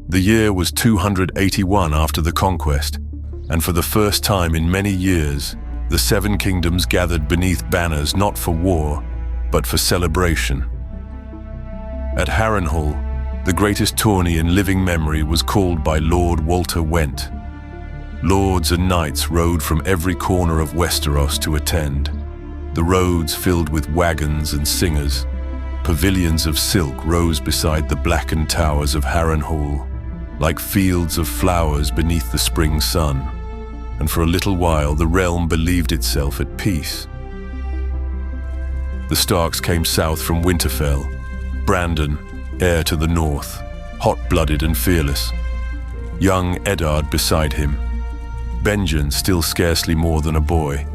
The year was 281 after the conquest, and for the first time in many years, the Seven Kingdoms gathered beneath banners not for war, but for celebration. At Harrenhal, the greatest tourney in living memory was called by Lord Walter Went. Lords and knights rode from every corner of Westeros to attend, the roads filled with wagons and singers. Pavilions of silk rose beside the blackened towers of Harrenhal, like fields of flowers beneath the spring sun, and for a little while the realm believed itself at peace. The Starks came south from Winterfell, Brandon, heir to the north, hot-blooded and fearless. Young Eddard beside him, Benjen still scarcely more than a boy,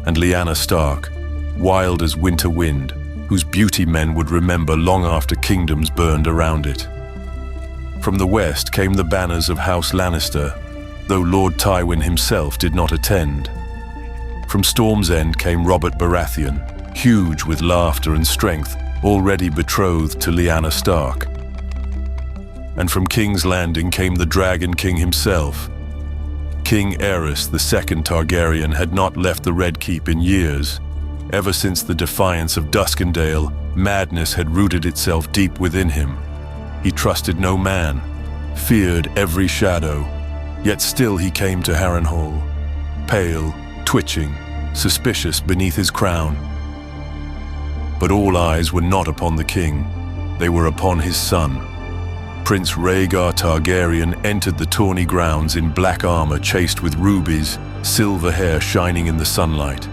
and Lyanna Stark, wild as winter wind, whose beauty men would remember long after kingdoms burned around it. From the west came the banners of House Lannister, though Lord Tywin himself did not attend. From Storm's End came Robert Baratheon, huge with laughter and strength, already betrothed to Lyanna Stark. And from King's Landing came the Dragon King himself. King Aerys, the second Targaryen, had not left the Red Keep in years. Ever since the defiance of Duskendale, madness had rooted itself deep within him. He trusted no man, feared every shadow, yet still he came to Harrenhal, pale, twitching, suspicious beneath his crown. But all eyes were not upon the king, they were upon his son. Prince Rhaegar Targaryen entered the Tourney grounds in black armor chased with rubies, silver hair shining in the sunlight.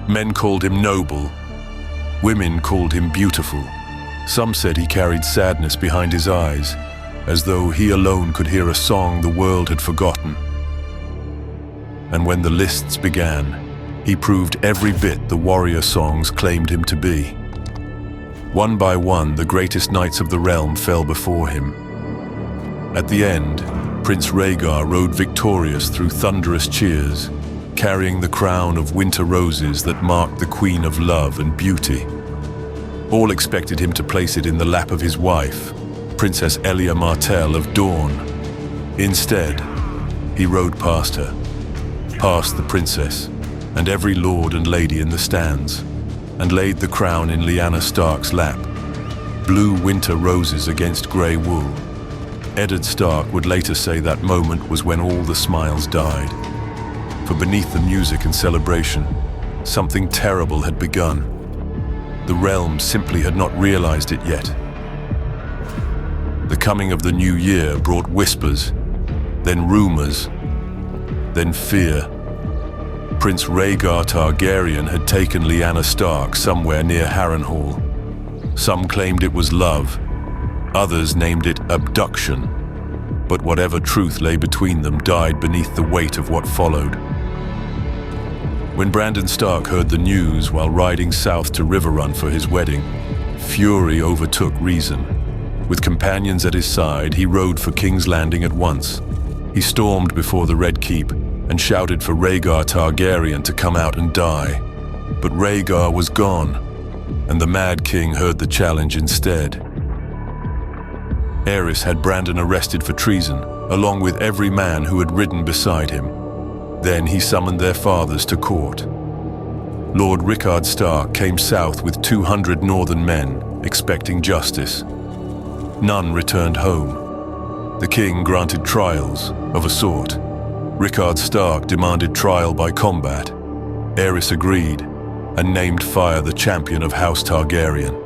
Men called him noble, women called him beautiful. Some said he carried sadness behind his eyes, as though he alone could hear a song the world had forgotten. And when the lists began, he proved every bit the warrior songs claimed him to be. One by one, the greatest knights of the realm fell before him. At the end, Prince Rhaegar rode victorious through thunderous cheers, carrying the crown of winter roses that marked the Queen of Love and Beauty. All expected him to place it in the lap of his wife, Princess Elia Martell of Dorne. Instead, he rode past her, past the princess, and every lord and lady in the stands, and laid the crown in Lyanna Stark's lap, blue winter roses against grey wool. Eddard Stark would later say that moment was when all the smiles died. For beneath the music and celebration, something terrible had begun. The realm simply had not realized it yet. The coming of the new year brought whispers, then rumors, then fear. Prince Rhaegar Targaryen had taken Lyanna Stark somewhere near Harrenhal. Some claimed it was love, others named it abduction. But whatever truth lay between them died beneath the weight of what followed. When Brandon Stark heard the news while riding south to Riverrun for his wedding, fury overtook reason. With companions at his side, he rode for King's Landing at once. He stormed before the Red Keep and shouted for Rhaegar Targaryen to come out and die. But Rhaegar was gone, and the Mad King heard the challenge instead. Aerys had Brandon arrested for treason, along with every man who had ridden beside him. Then he summoned their fathers to court. Lord Rickard Stark came south with 200 northern men, expecting justice. None returned home. The king granted trials, of a sort. Rickard Stark demanded trial by combat. Aerys agreed, and named Fire the champion of House Targaryen.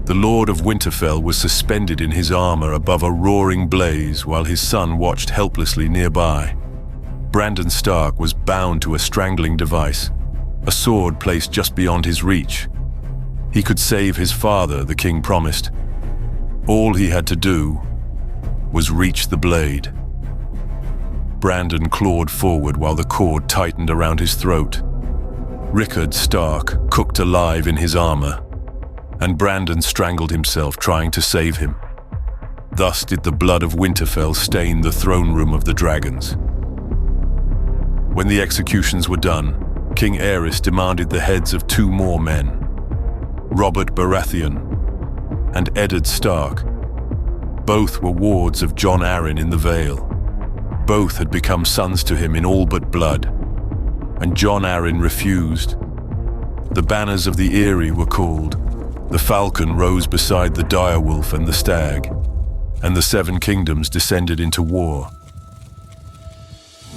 The Lord of Winterfell was suspended in his armor above a roaring blaze while his son watched helplessly nearby. Brandon Stark was bound to a strangling device, a sword placed just beyond his reach. He could save his father, the king promised. All he had to do was reach the blade. Brandon clawed forward while the cord tightened around his throat. Rickard Stark cooked alive in his armor, and Brandon strangled himself trying to save him. Thus did the blood of Winterfell stain the throne room of the dragons. When the executions were done, King Aerys demanded the heads of two more men, Robert Baratheon and Eddard Stark. Both were wards of Jon Arryn in the Vale. Both had become sons to him in all but blood, and Jon Arryn refused. The banners of the Eyrie were called. The falcon rose beside the direwolf and the stag, and the Seven Kingdoms descended into war.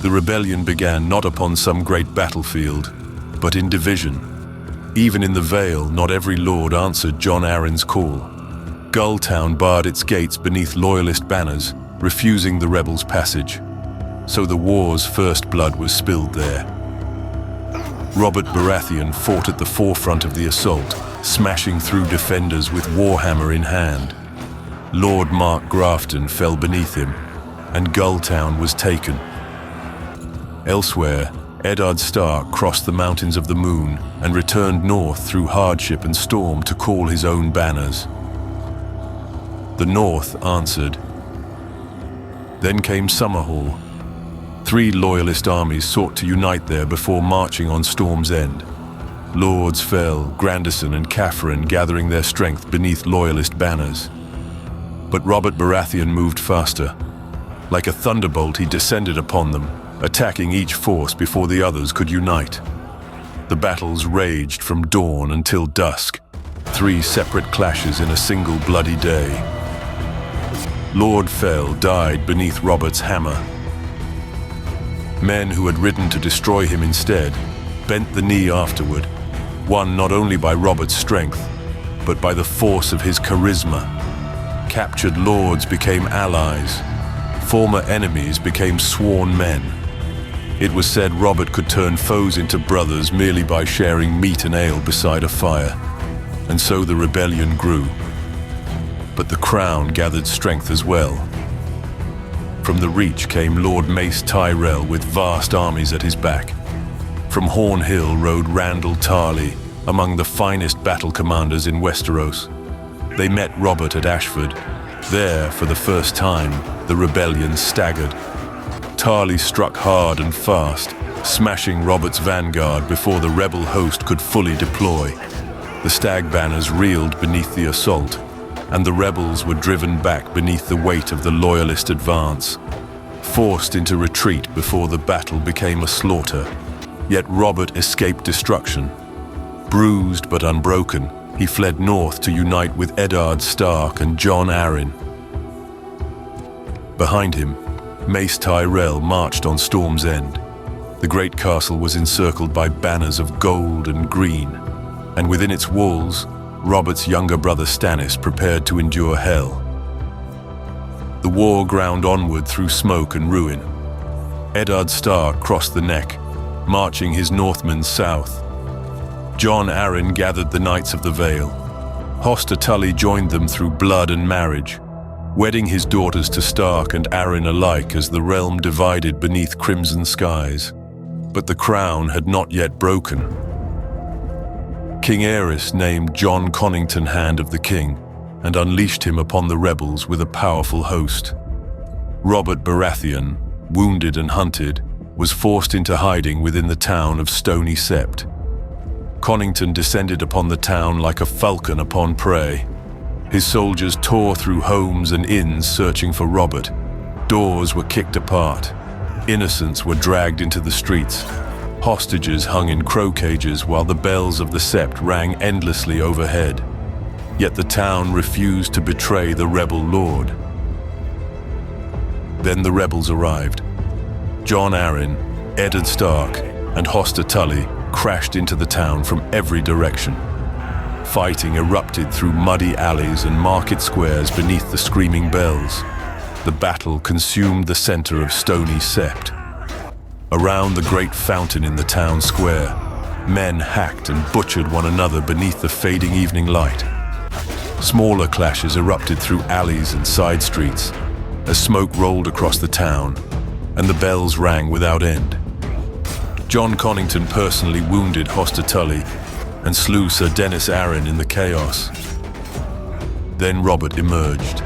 The rebellion began not upon some great battlefield, but in division. Even in the Vale, not every lord answered Jon Arryn's call. Gulltown barred its gates beneath loyalist banners, refusing the rebels' passage. So the war's first blood was spilled there. Robert Baratheon fought at the forefront of the assault, smashing through defenders with warhammer in hand. Lord Mark Grafton fell beneath him, and Gulltown was taken. Elsewhere, Eddard Stark crossed the Mountains of the Moon and returned north through hardship and storm to call his own banners. The North answered. Then came Summerhall. 3 loyalist armies sought to unite there before marching on Storm's End. Lords fell, Grandison and Catherine gathering their strength beneath loyalist banners. But Robert Baratheon moved faster. Like a thunderbolt, he descended upon them, attacking each force before the others could unite. The battles raged from dawn until dusk, 3 separate clashes in a single bloody day. Lord Fell died beneath Robert's hammer. Men who had ridden to destroy him instead bent the knee afterward, won not only by Robert's strength, but by the force of his charisma. Captured lords became allies. Former enemies became sworn men. It was said Robert could turn foes into brothers merely by sharing meat and ale beside a fire. And so the rebellion grew. But the crown gathered strength as well. From the Reach came Lord Mace Tyrell with vast armies at his back. From Hornhill rode Randyll Tarly, among the finest battle commanders in Westeros. They met Robert at Ashford. There, for the first time, the rebellion staggered. Tarly struck hard and fast, smashing Robert's vanguard before the rebel host could fully deploy. The stag banners reeled beneath the assault, and the rebels were driven back beneath the weight of the loyalist advance, forced into retreat before the battle became a slaughter. Yet Robert escaped destruction. Bruised but unbroken, he fled north to unite with Eddard Stark and Jon Arryn. Behind him, Mace Tyrell marched on Storm's End. The great castle was encircled by banners of gold and green, and within its walls, Robert's younger brother Stannis prepared to endure hell. The war ground onward through smoke and ruin. Eddard Stark crossed the neck, marching his Northmen south. Jon Arryn gathered the Knights of the Vale. Hoster Tully joined them through blood and marriage, wedding his daughters to Stark and Arryn alike as the realm divided beneath crimson skies. But the crown had not yet broken. King Aerys named Jon Connington Hand of the King and unleashed him upon the rebels with a powerful host. Robert Baratheon, wounded and hunted, was forced into hiding within the town of Stony Sept. Connington descended upon the town like a falcon upon prey. His soldiers tore through homes and inns searching for Robert. Doors were kicked apart. Innocents were dragged into the streets. Hostages hung in crow cages while the bells of the Sept rang endlessly overhead. Yet the town refused to betray the rebel lord. Then the rebels arrived. Jon Arryn, Eddard Stark, and Hoster Tully crashed into the town from every direction. Fighting erupted through muddy alleys and market squares beneath the screaming bells. The battle consumed the center of Stony Sept. Around the great fountain in the town square, men hacked and butchered one another beneath the fading evening light. Smaller clashes erupted through alleys and side streets as smoke rolled across the town, and the bells rang without end. Jon Connington personally wounded Hoster Tully and slew Sir Dennis Arryn in the chaos. Then Robert emerged,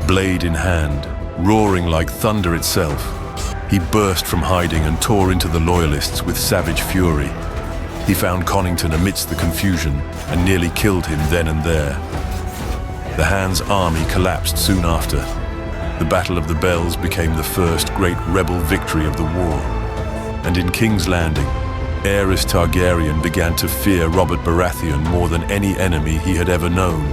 blade in hand, roaring like thunder itself. He burst from hiding and tore into the loyalists with savage fury. He found Connington amidst the confusion and nearly killed him then and there. The Hand's army collapsed soon after. The Battle of the Bells became the first great rebel victory of the war. And in King's Landing, Aerys Targaryen began to fear Robert Baratheon more than any enemy he had ever known.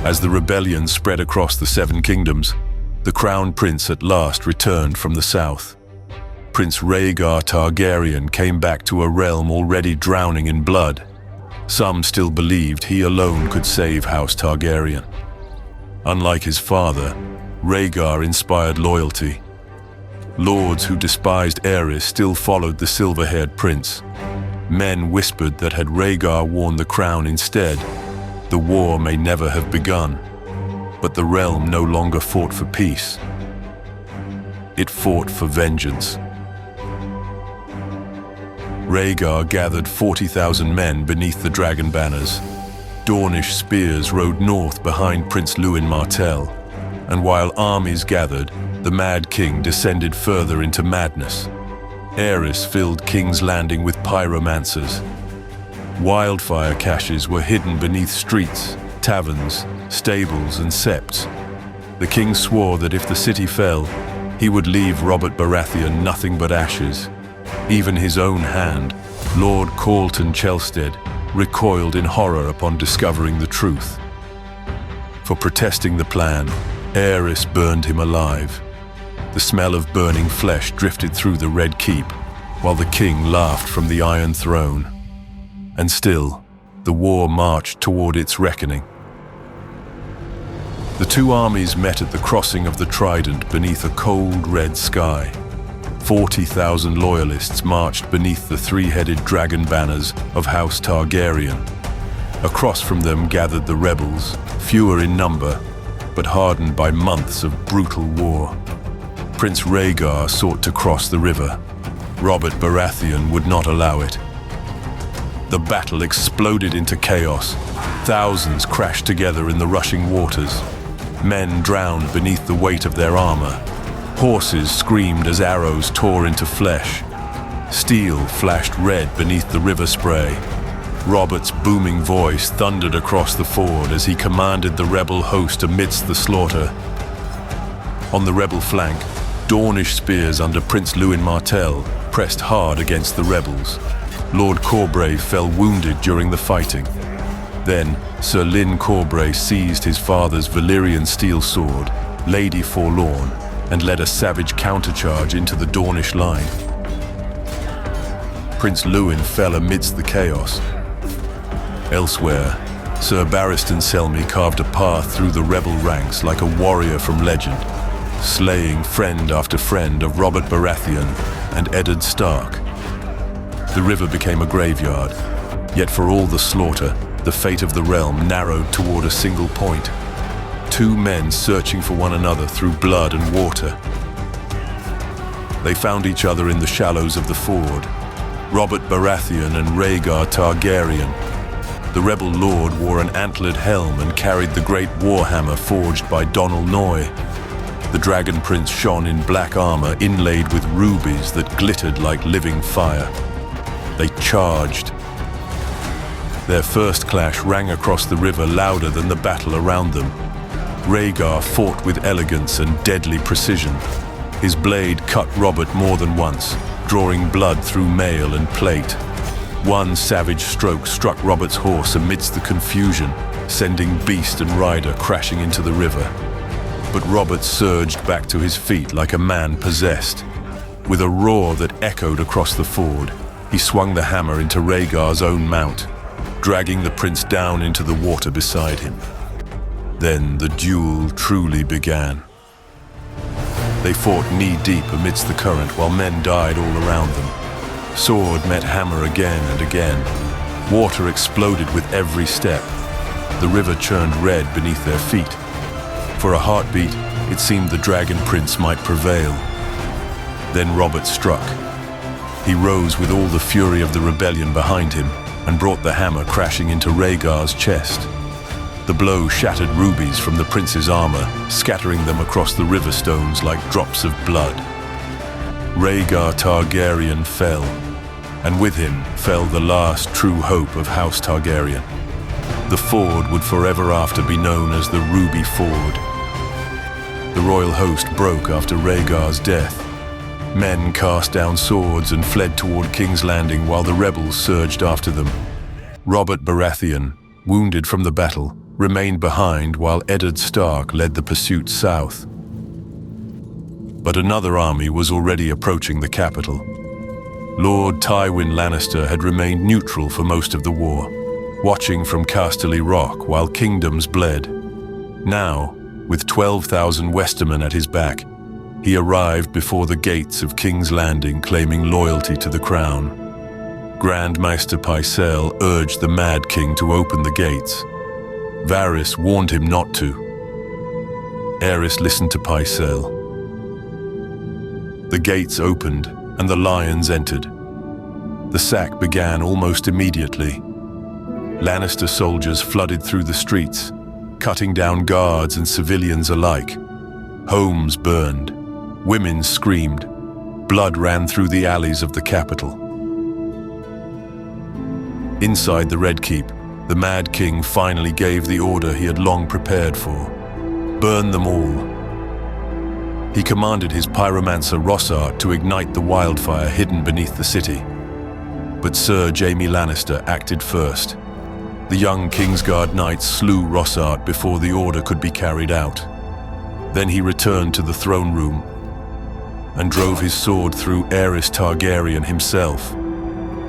As the rebellion spread across the Seven Kingdoms, the Crown Prince at last returned from the south. Prince Rhaegar Targaryen came back to a realm already drowning in blood. Some still believed he alone could save House Targaryen. Unlike his father, Rhaegar inspired loyalty. Lords who despised Aerys still followed the silver-haired prince. Men whispered that had Rhaegar worn the crown instead, the war may never have begun. But the realm no longer fought for peace. It fought for vengeance. Rhaegar gathered 40,000 men beneath the dragon banners. Dornish spears rode north behind Prince Lewin Martell, and while armies gathered, the Mad King descended further into madness. Aerys filled King's Landing with pyromancers. Wildfire caches were hidden beneath streets, taverns, stables, and septs. The king swore that if the city fell, he would leave Robert Baratheon nothing but ashes. Even his own hand, Lord Corlton Chelstead, recoiled in horror upon discovering the truth. For protesting the plan, Aerys burned him alive. The smell of burning flesh drifted through the Red Keep, while the king laughed from the Iron Throne. And still, the war marched toward its reckoning. The two armies met at the crossing of the Trident beneath a cold red sky. 40,000 loyalists marched beneath the three-headed dragon banners of House Targaryen. Across from them gathered the rebels, fewer in number, but hardened by months of brutal war. Prince Rhaegar sought to cross the river. Robert Baratheon would not allow it. The battle exploded into chaos. Thousands crashed together in the rushing waters. Men drowned beneath the weight of their armor. Horses screamed as arrows tore into flesh. Steel flashed red beneath the river spray. Robert's booming voice thundered across the ford as he commanded the rebel host amidst the slaughter. On the rebel flank, Dornish spears under Prince Lewin Martell pressed hard against the rebels. Lord Corbray fell wounded during the fighting. Then, Sir Lyn Corbray seized his father's Valyrian steel sword, Lady Forlorn, and led a savage countercharge into the Dornish line. Prince Lewin fell amidst the chaos. Elsewhere, Sir Barristan Selmy carved a path through the rebel ranks like a warrior from legend, slaying friend after friend of Robert Baratheon and Eddard Stark. The river became a graveyard, yet for all the slaughter, the fate of the realm narrowed toward a single point. Two men searching for one another through blood and water. They found each other in the shallows of the ford. Robert Baratheon and Rhaegar Targaryen. The rebel lord wore an antlered helm and carried the great warhammer forged by Donal Noy. The dragon prince shone in black armor inlaid with rubies that glittered like living fire. They charged. Their first clash rang across the river louder than the battle around them. Rhaegar fought with elegance and deadly precision. His blade cut Robert more than once, drawing blood through mail and plate. One savage stroke struck Robert's horse amidst the confusion, sending beast and rider crashing into the river. But Robert surged back to his feet like a man possessed. With a roar that echoed across the ford, he swung the hammer into Rhaegar's own mount, dragging the prince down into the water beside him. Then the duel truly began. They fought knee-deep amidst the current while men died all around them. Sword met hammer again and again. Water exploded with every step. The river churned red beneath their feet. For a heartbeat, it seemed the dragon prince might prevail. Then Robert struck. He rose with all the fury of the rebellion behind him and brought the hammer crashing into Rhaegar's chest. The blow shattered rubies from the prince's armor, scattering them across the river stones like drops of blood. Rhaegar Targaryen fell, and with him fell the last true hope of House Targaryen. The ford would forever after be known as the Ruby Ford. The royal host broke after Rhaegar's death. Men cast down swords and fled toward King's Landing while the rebels surged after them. Robert Baratheon, wounded from the battle, remained behind while Eddard Stark led the pursuit south. But another army was already approaching the capital. Lord Tywin Lannister had remained neutral for most of the war, watching from Casterly Rock while kingdoms bled. Now, with 12,000 Westermen at his back, he arrived before the gates of King's Landing claiming loyalty to the crown. Grand Maester Pycelle urged the Mad King to open the gates. Varys warned him not to. Aerys listened to Pycelle. The gates opened and the lions entered. The sack began almost immediately. Lannister soldiers flooded through the streets, cutting down guards and civilians alike. Homes burned. Women screamed. Blood ran through the alleys of the capital. Inside the Red Keep, the Mad King finally gave the order he had long prepared for. Burn them all. He commanded his pyromancer Rossart to ignite the wildfire hidden beneath the city. But Sir Jaime Lannister acted first. The young Kingsguard knights slew Rossart before the order could be carried out. Then he returned to the throne room and drove his sword through Aerys Targaryen himself.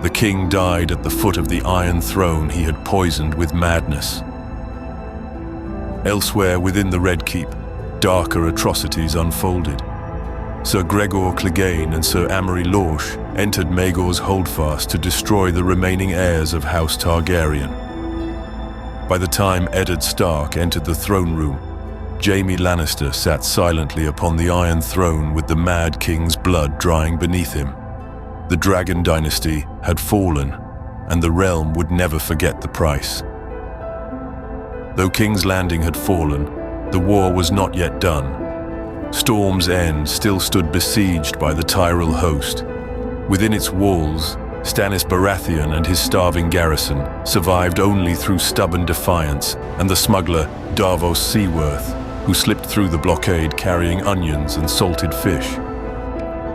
The king died at the foot of the Iron Throne he had poisoned with madness. Elsewhere within the Red Keep, darker atrocities unfolded. Sir Gregor Clegane and Sir Amory Lorch entered Maegor's holdfast to destroy the remaining heirs of House Targaryen. By the time Eddard Stark entered the throne room, Jaime Lannister sat silently upon the Iron Throne with the Mad King's blood drying beneath him. The Dragon Dynasty had fallen, and the realm would never forget the price. Though King's Landing had fallen, the war was not yet done. Storm's End still stood besieged by the Tyrell host. Within its walls, Stannis Baratheon and his starving garrison survived only through stubborn defiance and the smuggler Davos Seaworth, who slipped through the blockade carrying onions and salted fish.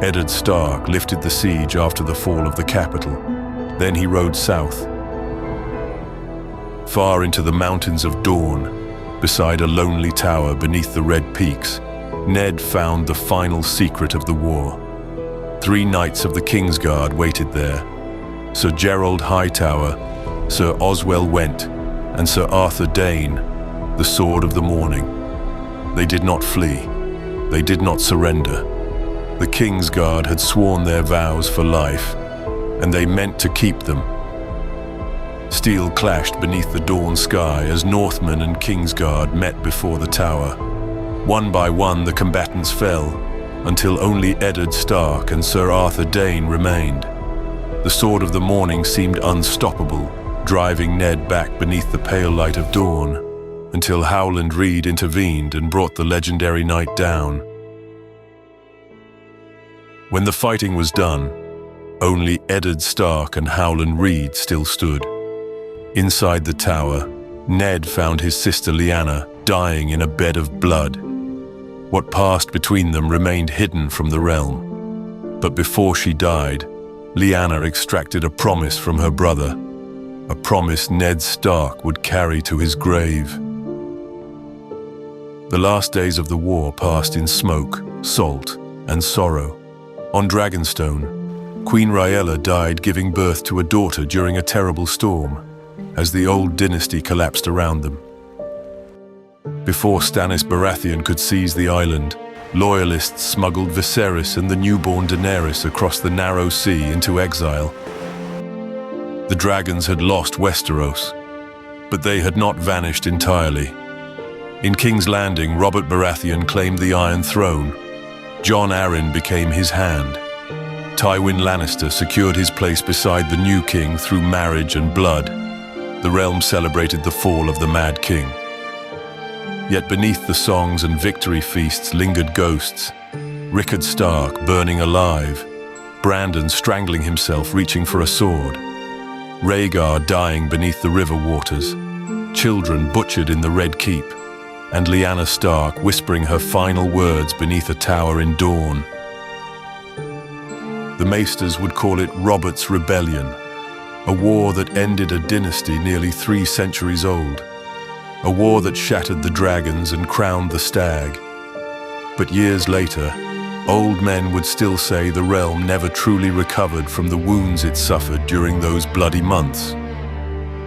Eddard Stark lifted the siege after the fall of the capital. Then he rode south. Far into the mountains of Dorne, beside a lonely tower beneath the Red Peaks, Ned found the final secret of the war. 3 knights of the Kingsguard waited there: Sir Gerald Hightower, Sir Oswell Went, and Sir Arthur Dayne, the Sword of the Morning. They did not flee. They did not surrender. The Kingsguard had sworn their vows for life, and they meant to keep them. Steel clashed beneath the dawn sky as Northmen and Kingsguard met before the tower. One by one the combatants fell, until only Eddard Stark and Sir Arthur Dayne remained. The Sword of the Morning seemed unstoppable, driving Ned back beneath the pale light of dawn, until Howland Reed intervened and brought the legendary knight down. When the fighting was done, only Eddard Stark and Howland Reed still stood. Inside the tower, Ned found his sister Lyanna dying in a bed of blood. What passed between them remained hidden from the realm. But before she died, Lyanna extracted a promise from her brother, a promise Ned Stark would carry to his grave. The last days of the war passed in smoke, salt, and sorrow. On Dragonstone, Queen Rhaella died giving birth to a daughter during a terrible storm, as the old dynasty collapsed around them. Before Stannis Baratheon could seize the island, loyalists smuggled Viserys and the newborn Daenerys across the narrow sea into exile. The dragons had lost Westeros, but they had not vanished entirely. In King's Landing, Robert Baratheon claimed the Iron Throne. Jon Arryn became his hand. Tywin Lannister secured his place beside the new king through marriage and blood. The realm celebrated the fall of the Mad King. Yet beneath the songs and victory feasts lingered ghosts. Rickard Stark burning alive, Brandon strangling himself reaching for a sword, Rhaegar dying beneath the river waters, children butchered in the Red Keep, and Lyanna Stark whispering her final words beneath a tower in Dorne. The Maesters would call it Robert's Rebellion, a war that ended a dynasty nearly 3 centuries old, a war that shattered the dragons and crowned the stag. But years later, old men would still say the realm never truly recovered from the wounds it suffered during those bloody months.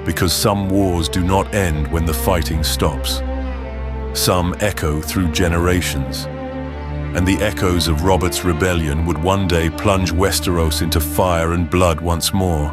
Because some wars do not end when the fighting stops. Some echo through generations. And the echoes of Robert's Rebellion would one day plunge Westeros into fire and blood once more.